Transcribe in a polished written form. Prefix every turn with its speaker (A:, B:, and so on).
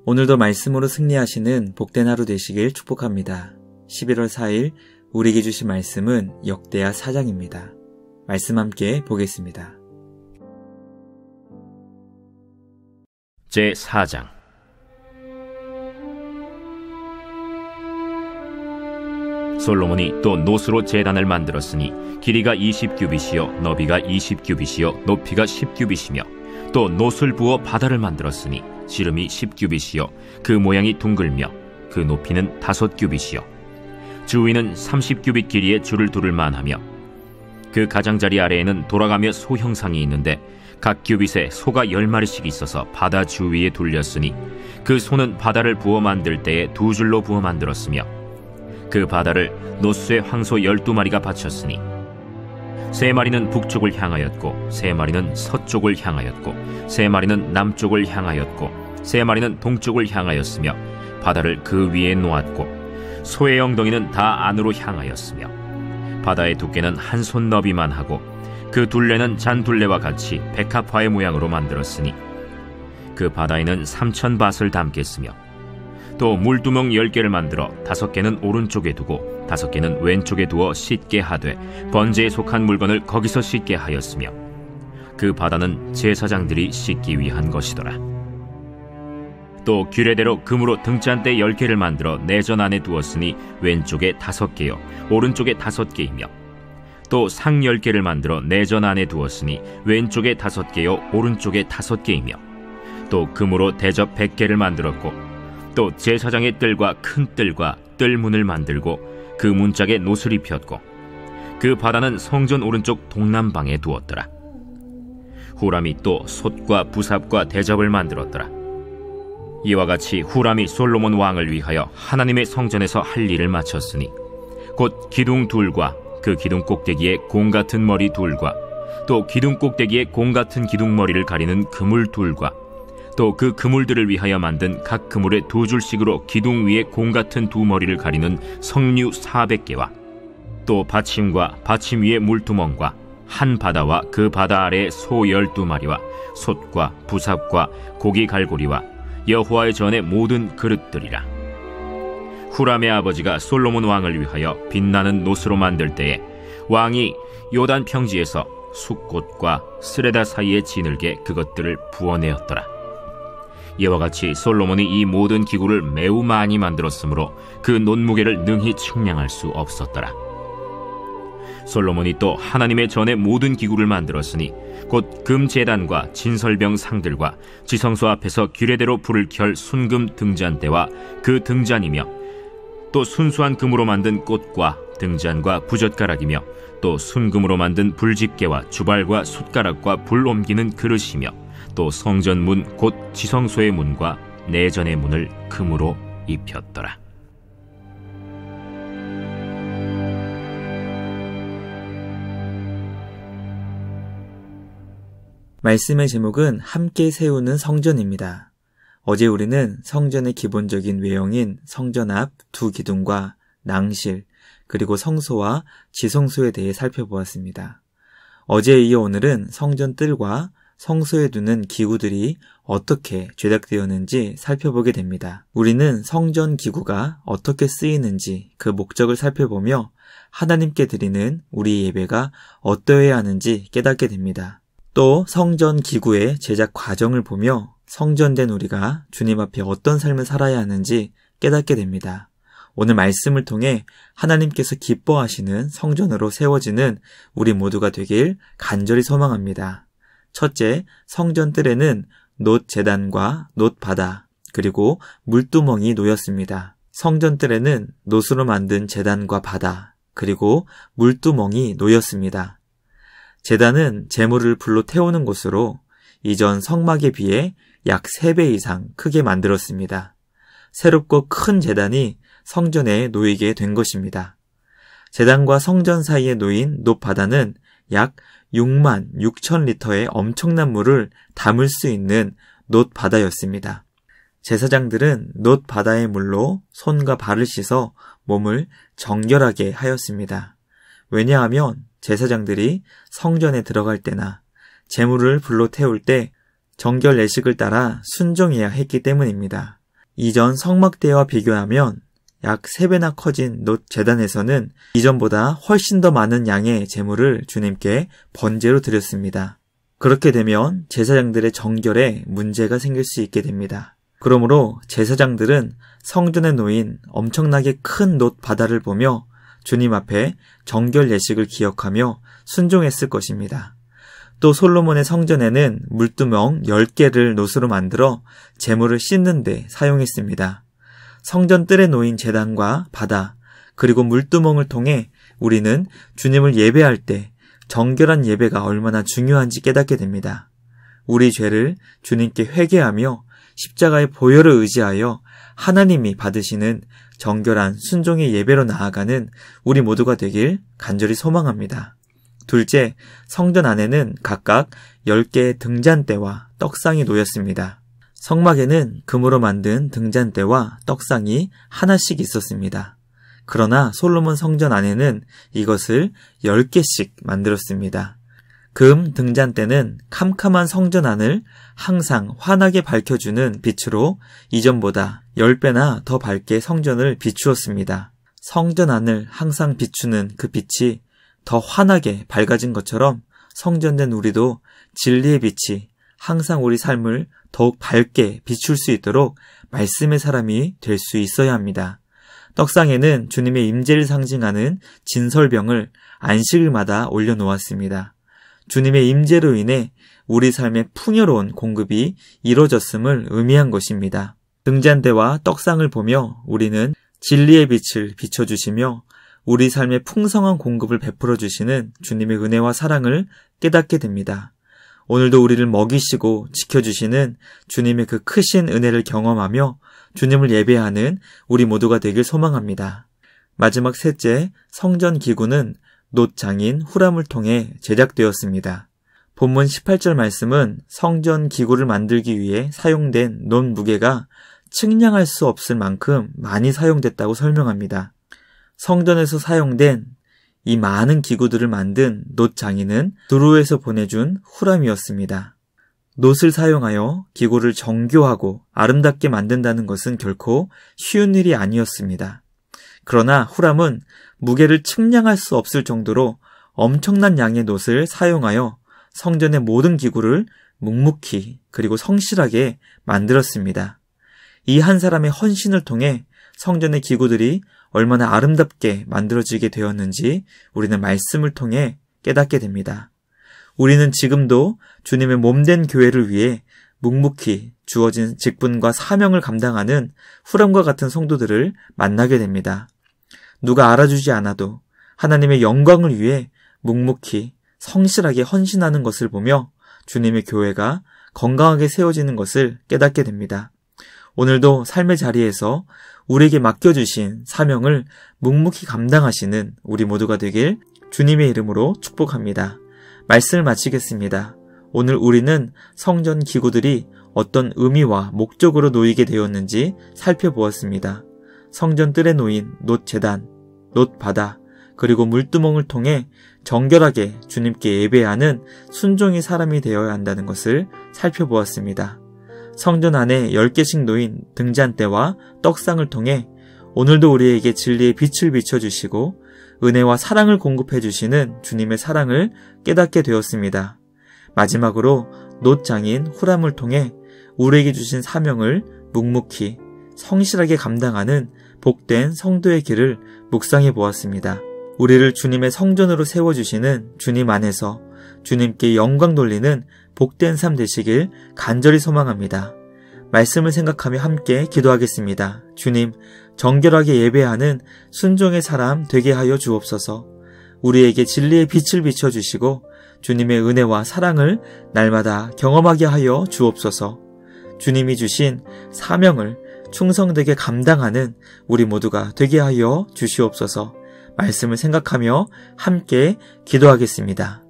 A: 오늘도 말씀으로 승리하시는 복된 하루 되시길 축복합니다. 11월 4일 우리에게 주신 말씀은 역대하 4장입니다. 말씀 함께 보겠습니다.
B: 제4장. 솔로몬이 또 노스로 제단을 만들었으니 길이가 20규빗이요 너비가 20규빗이요 높이가 10규빗이며 또 노스를 부어 바다를 만들었으니 지름이 10규빗이요 그 모양이 둥글며 그 높이는 5규빗이요 주위는 30규빗 길이의 줄을 두를 만하며 그 가장자리 아래에는 돌아가며 소 형상이 있는데 각 규빗에 소가 10마리씩 있어서 바다 주위에 둘렸으니 그 소는 바다를 부어 만들 때에 2줄로 부어 만들었으며 그 바다를 노스의 황소 12마리가 바쳤으니 3마리는 북쪽을 향하였고 3마리는 서쪽을 향하였고 3마리는 남쪽을 향하였고 3마리는 동쪽을 향하였으며 바다를 그 위에 놓았고 소의 엉덩이는 다 안으로 향하였으며 바다의 두께는 한 손 너비만 하고 그 둘레는 잔둘레와 같이 백합화의 모양으로 만들었으니 그 바다에는 3,000밧을 담겠으며 또 물두멍 10개를 만들어 5개는 오른쪽에 두고 5개는 왼쪽에 두어 씻게 하되 번제에 속한 물건을 거기서 씻게 하였으며 그 바다는 제사장들이 씻기 위한 것이더라. 또 규례대로 금으로 등잔대 10개를 만들어 내전 안에 두었으니 왼쪽에 5개요 오른쪽에 5개이며 또 상 10개를 만들어 내전 안에 두었으니 왼쪽에 5개요 오른쪽에 5개이며 또 금으로 대접 100개를 만들었고 또 제사장의 뜰과 큰 뜰과 뜰문을 만들고 그 문짝에 노슬 입혔고 그 바다는 성전 오른쪽 동남방에 두었더라. 후람이 또 솥과 부삽과 대접을 만들었더라. 이와 같이 후람이 솔로몬 왕을 위하여 하나님의 성전에서 할 일을 마쳤으니 곧 기둥 둘과 그 기둥 꼭대기에 공 같은 머리 둘과 또 기둥 꼭대기에 공 같은 기둥머리를 가리는 그물 둘과 또 그 그물들을 위하여 만든 각 그물에 2줄씩으로 기둥 위에 공 같은 2머리를 가리는 석류 400개와 또 받침과 받침 위에 물두멍과 한 바다와 그 바다 아래에 소 12마리와 솥과 부삽과 고기 갈고리와 여호와의 전의 모든 그릇들이라. 후람의 아버지가 솔로몬 왕을 위하여 빛나는 노스로 만들 때에 왕이 요단 평지에서 숫꽃과 스레다 사이에 지늘게 그것들을 부어내었더라. 이와 같이 솔로몬이 이 모든 기구를 매우 많이 만들었으므로 그 논무게를 능히 측량할 수 없었더라. 솔로몬이 또 하나님의 전의 모든 기구를 만들었으니 곧 금제단과 진설병 상들과 지성소 앞에서 규례대로 불을 켤 순금 등잔대와 그 등잔이며 또 순수한 금으로 만든 꽃과 등잔과 부젓가락이며 또 순금으로 만든 불집게와 주발과 숟가락과 불 옮기는 그릇이며 또 성전 문 곧 지성소의 문과 내전의 문을 금으로 입혔더라.
A: 말씀의 제목은 함께 세우는 성전입니다. 어제 우리는 성전의 기본적인 외형인 성전 앞 2기둥과 낭실, 그리고 성소와 지성소에 대해 살펴보았습니다. 어제에 이어 오늘은 성전 뜰과 성소에 두는 기구들이 어떻게 제작되었는지 살펴보게 됩니다. 우리는 성전 기구가 어떻게 쓰이는지 그 목적을 살펴보며 하나님께 드리는 우리 예배가 어떠해야 하는지 깨닫게 됩니다. 또 성전 기구의 제작 과정을 보며 성전된 우리가 주님 앞에 어떤 삶을 살아야 하는지 깨닫게 됩니다. 오늘 말씀을 통해 하나님께서 기뻐하시는 성전으로 세워지는 우리 모두가 되길 간절히 소망합니다. 첫째, 성전 뜰에는 놋 제단과 놋 바다, 그리고 물두멍이 놓였습니다. 성전 뜰에는 놋으로 만든 제단과 바다, 그리고 물두멍이 놓였습니다. 제단은 제물을 불로 태우는 곳으로 이전 성막에 비해 약 3배 이상 크게 만들었습니다. 새롭고 큰 제단이 성전에 놓이게 된 것입니다. 제단과 성전 사이에 놓인 놋 바다는 약 6만 6천 리터의 엄청난 물을 담을 수 있는 놋 바다였습니다. 제사장들은 놋 바다의 물로 손과 발을 씻어 몸을 정결하게 하였습니다. 왜냐하면 제사장들이 성전에 들어갈 때나 제물을 불로 태울 때 정결 예식을 따라 순종해야 했기 때문입니다. 이전 성막대와 비교하면 약 3배나 커진 놋 제단에서는 이전보다 훨씬 더 많은 양의 제물을 주님께 번제로 드렸습니다. 그렇게 되면 제사장들의 정결에 문제가 생길 수 있게 됩니다. 그러므로 제사장들은 성전에 놓인 엄청나게 큰 놋 바다를 보며 주님 앞에 정결 예식을 기억하며 순종했을 것입니다. 또 솔로몬의 성전에는 물두멍 10개를 놋으로 만들어 제물을 씻는 데 사용했습니다. 성전 뜰에 놓인 제단과 바다, 그리고 물두멍을 통해 우리는 주님을 예배할 때 정결한 예배가 얼마나 중요한지 깨닫게 됩니다. 우리 죄를 주님께 회개하며 십자가의 보혈을 의지하여 하나님이 받으시는 정결한 순종의 예배로 나아가는 우리 모두가 되길 간절히 소망합니다. 둘째, 성전 안에는 각각 10개의 등잔대와 떡상이 놓였습니다. 성막에는 금으로 만든 등잔대와 떡상이 하나씩 있었습니다. 그러나 솔로몬 성전 안에는 이것을 10개씩 만들었습니다. 금 등잔대는 캄캄한 성전 안을 항상 환하게 밝혀주는 빛으로 이전보다 10배나 더 밝게 성전을 비추었습니다. 성전 안을 항상 비추는 그 빛이 더 환하게 밝아진 것처럼 성전된 우리도 진리의 빛이 항상 우리 삶을 더욱 밝게 비출 수 있도록 말씀의 사람이 될 수 있어야 합니다. 떡상에는 주님의 임재를 상징하는 진설병을 안식일마다 올려놓았습니다. 주님의 임재로 인해 우리 삶의 풍요로운 공급이 이루어졌음을 의미한 것입니다. 등잔대와 떡상을 보며 우리는 진리의 빛을 비춰주시며 우리 삶의 풍성한 공급을 베풀어 주시는 주님의 은혜와 사랑을 깨닫게 됩니다. 오늘도 우리를 먹이시고 지켜주시는 주님의 그 크신 은혜를 경험하며 주님을 예배하는 우리 모두가 되길 소망합니다. 마지막 셋째, 성전 기구는 놋장인 후람을 통해 제작되었습니다. 본문 18절 말씀은 성전 기구를 만들기 위해 사용된 놋 무게가 측량할 수 없을 만큼 많이 사용됐다고 설명합니다. 성전에서 사용된 이 많은 기구들을 만든 놋 장인은 두루에서 보내준 후람이었습니다. 놋을 사용하여 기구를 정교하고 아름답게 만든다는 것은 결코 쉬운 일이 아니었습니다. 그러나 후람은 무게를 측량할 수 없을 정도로 엄청난 양의 놋을 사용하여 성전의 모든 기구를 묵묵히 그리고 성실하게 만들었습니다. 이 한 사람의 헌신을 통해 성전의 기구들이 얼마나 아름답게 만들어지게 되었는지 우리는 말씀을 통해 깨닫게 됩니다. 우리는 지금도 주님의 몸된 교회를 위해 묵묵히 주어진 직분과 사명을 감당하는 후람과 같은 성도들을 만나게 됩니다. 누가 알아주지 않아도 하나님의 영광을 위해 묵묵히 성실하게 헌신하는 것을 보며 주님의 교회가 건강하게 세워지는 것을 깨닫게 됩니다. 오늘도 삶의 자리에서 우리에게 맡겨주신 사명을 묵묵히 감당하시는 우리 모두가 되길 주님의 이름으로 축복합니다. 말씀을 마치겠습니다. 오늘 우리는 성전 기구들이 어떤 의미와 목적으로 놓이게 되었는지 살펴보았습니다. 성전 뜰에 놓인 놋 제단, 놋 바다, 그리고 물두멍을 통해 정결하게 주님께 예배하는 순종의 사람이 되어야 한다는 것을 살펴보았습니다. 성전 안에 10개씩 놓인 등잔대와 떡상을 통해 오늘도 우리에게 진리의 빛을 비춰주시고 은혜와 사랑을 공급해 주시는 주님의 사랑을 깨닫게 되었습니다. 마지막으로 놋장인 후람을 통해 우리에게 주신 사명을 묵묵히 성실하게 감당하는 복된 성도의 길을 묵상해 보았습니다. 우리를 주님의 성전으로 세워주시는 주님 안에서 주님께 영광 돌리는 복된 삶 되시길 간절히 소망합니다. 말씀을 생각하며 함께 기도하겠습니다. 주님, 정결하게 예배하는 순종의 사람 되게 하여 주옵소서. 우리에게 진리의 빛을 비춰주시고 주님의 은혜와 사랑을 날마다 경험하게 하여 주옵소서. 주님이 주신 사명을 충성되게 감당하는 우리 모두가 되게 하여 주시옵소서. 말씀을 생각하며 함께 기도하겠습니다.